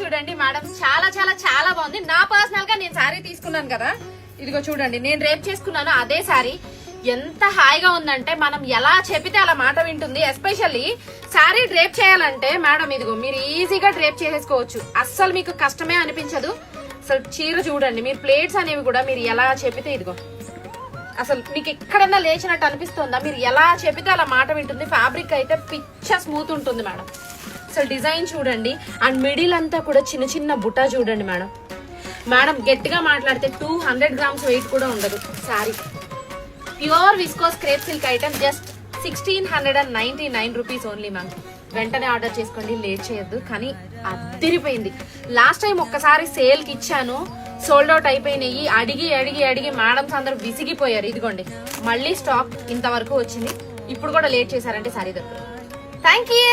చూడండి మేడం, చాలా చాలా చాలా బాగుంది. నా పర్సనల్ గా నేను శారీ తీసుకున్నాను కదా, ఇదిగో చూడండి, నేను రేప్ చేసుకున్నాను అదే శారీ. ఎంత హాయిగా ఉందంటే మనం ఎలా చెప్పితే అలా మాట వింటుంది. ఎస్పెషల్లీ శారీ డ్రేప్ చేయాలంటే మేడం ఇదిగో మీరు ఈజీగా డ్రేప్ చేసేసుకోవచ్చు, అస్సలు మీకు కష్టమే అనిపించదు. అసలు చీర చూడండి, మీరు ప్లేట్స్ అనేవి కూడా మీరు ఎలా చెప్పితే ఇదిగో అసలు మీకు ఎక్కడన్నా లేచినట్టు అనిపిస్తుందా? మీరు ఎలా చెప్పితే అలా మాట వింటుంది. ఫ్యాబ్రిక్ అయితే పిచ్చ స్మూత్ ఉంటుంది మేడం. అసలు డిజైన్ చూడండి, అండ్ మిడిల్ అంతా కూడా చిన్న చిన్న బుట్ట చూడండి మేడం. మేడం గట్టిగా మాట్లాడితే 200 grams వెయిట్ కూడా ఉండదు sari. Pure viscose crepe silk item, just 1699 rupees only ma'am. వెంటనే ఆర్డర్ చేసుకోండి, లేట్ చేయొద్దు. కానీ అదిరిపోయింది. లాస్ట్ టైం ఒక్కసారి సేల్ కి ఇచ్చాను, సోల్డ్ అవుట్ అయిపోయినాయి. అడిగి అడిగి అడిగి మేడమ్స్ అందరూ విసిగిపోయారు. ఇదిగోండి మళ్ళీ స్టాక్ ఇంతవరకు వచ్చింది. ఇప్పుడు కూడా లేట్ చేశారంటే సారీ దొరకదు. Thank you.